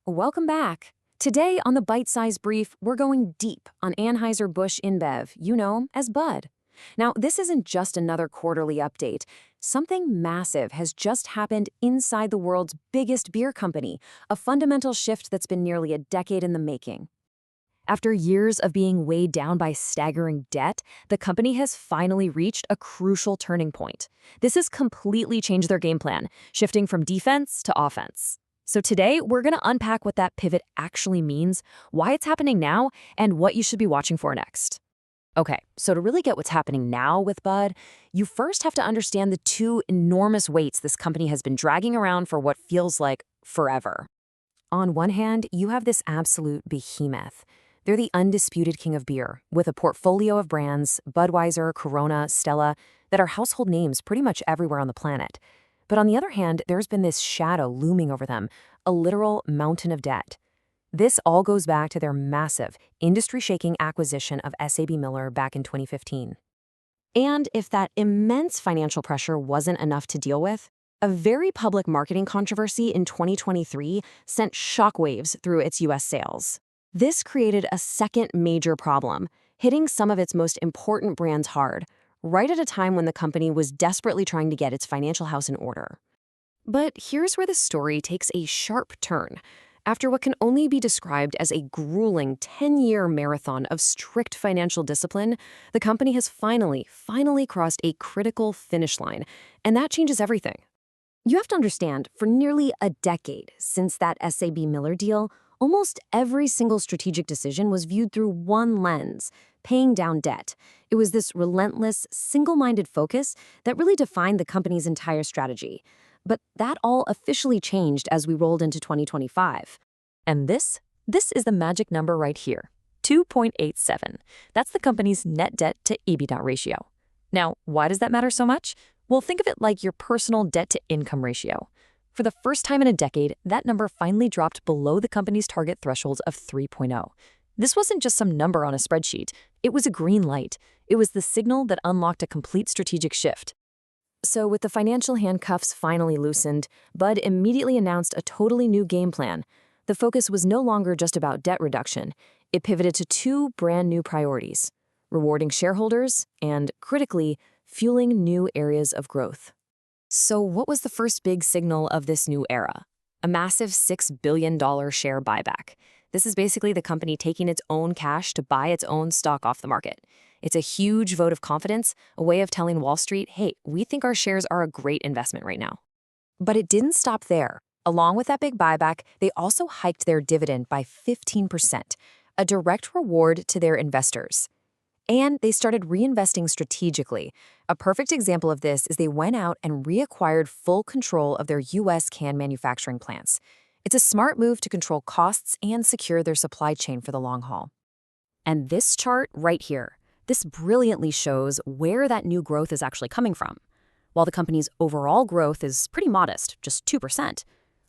Welcome back. Today on the Byte-Size Brief, we're going deep on Anheuser-Busch InBev, you know as Bud. Now, this isn't just another quarterly update. Something massive has just happened inside the world's biggest beer company, a fundamental shift that's been nearly a decade in the making. After years of being weighed down by staggering debt, the company has finally reached a crucial turning point. This has completely changed their game plan, shifting from defense to offense. So today, we're going to unpack what that pivot actually means, why it's happening now, and what you should be watching for next. Okay, so to really get what's happening now with Bud, you first have to understand the two enormous weights this company has been dragging around for what feels like forever. On one hand, you have this absolute behemoth. They're the undisputed king of beer, with a portfolio of brands, Budweiser, Corona, Stella, that are household names pretty much everywhere on the planet. But on the other hand, there's been this shadow looming over them, a literal mountain of debt. This all goes back to their massive, industry-shaking acquisition of SABMiller back in 2015. And if that immense financial pressure wasn't enough to deal with, a very public marketing controversy in 2023 sent shockwaves through its U.S. sales. This created a second major problem, hitting some of its most important brands hard, right at a time when the company was desperately trying to get its financial house in order. But here's where the story takes a sharp turn. After what can only be described as a grueling 10-year marathon of strict financial discipline, the company has finally crossed a critical finish line, and that changes everything. You have to understand, for nearly a decade since that SABMiller deal, almost every single strategic decision was viewed through one lens: paying down debt. It was this relentless, single-minded focus that really defined the company's entire strategy. But that all officially changed as we rolled into 2025. And this is the magic number right here, 2.87. That's the company's net debt to EBITDA ratio. Now, why does that matter so much? Well, think of it like your personal debt-to-income ratio. For the first time in a decade, that number finally dropped below the company's target thresholds of 3.0. This wasn't just some number on a spreadsheet. It was a green light. It was the signal that unlocked a complete strategic shift. So with the financial handcuffs finally loosened, Bud immediately announced a totally new game plan. The focus was no longer just about debt reduction. It pivoted to two brand new priorities: rewarding shareholders and, critically, fueling new areas of growth. So what was the first big signal of this new era? A massive $6 billion share buyback. This is basically the company taking its own cash to buy its own stock off the market. It's a huge vote of confidence, a way of telling Wall Street, hey, we think our shares are a great investment right now. But it didn't stop there. Along with that big buyback, they also hiked their dividend by 15%, a direct reward to their investors. And they started reinvesting strategically. A perfect example of this is they went out and reacquired full control of their U.S. can manufacturing plants. It's a smart move to control costs and secure their supply chain for the long haul. And this chart right here, this brilliantly shows where that new growth is actually coming from. While the company's overall growth is pretty modest, just 2%,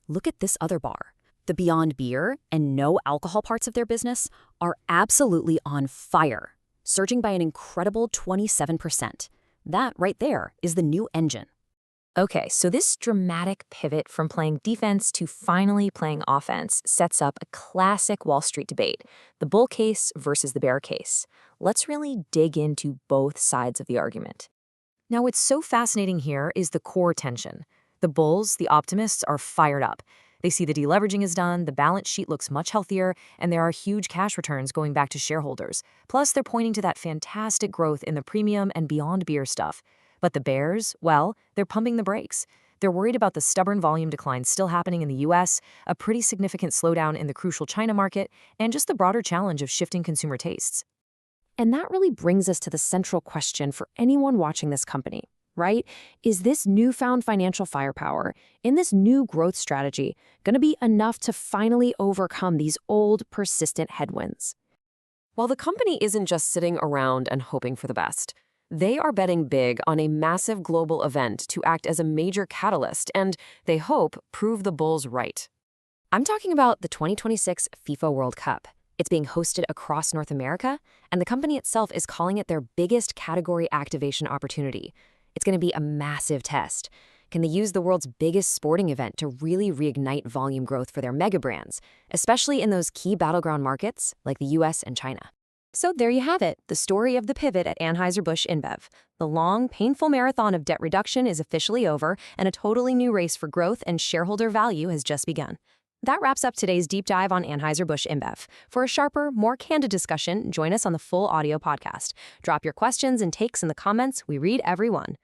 look at this other bar. The Beyond Beer and no alcohol parts of their business are absolutely on fire, surging by an incredible 27%. That right there is the new engine. Okay, so this dramatic pivot from playing defense to finally playing offense sets up a classic Wall Street debate, the bull case versus the bear case. Let's really dig into both sides of the argument. Now, what's so fascinating here is the core tension. The bulls, the optimists, are fired up. They see the deleveraging is done, the balance sheet looks much healthier, and there are huge cash returns going back to shareholders. Plus, they're pointing to that fantastic growth in the premium and Beyond Beer stuff. But the bears, well, they're pumping the brakes. They're worried about the stubborn volume decline still happening in the U.S., a pretty significant slowdown in the crucial China market, and just the broader challenge of shifting consumer tastes. And that really brings us to the central question for anyone watching this company, right? Is this newfound financial firepower in this new growth strategy going to be enough to finally overcome these old, persistent headwinds? Well, the company isn't just sitting around and hoping for the best. They are betting big on a massive global event to act as a major catalyst and, they hope, prove the bulls right. I'm talking about the 2026 FIFA World Cup. It's being hosted across North America, and the company itself is calling it their biggest category activation opportunity. It's going to be a massive test. can they use the world's biggest sporting event to really reignite volume growth for their mega brands, especially in those key battleground markets like the US and China. So there you have it, the story of the pivot at Anheuser-Busch InBev. The long, painful marathon of debt reduction is officially over, and a totally new race for growth and shareholder value has just begun. That wraps up today's deep dive on Anheuser-Busch InBev. For a sharper, more candid discussion, join us on the full audio podcast. Drop your questions and takes in the comments. We read every one.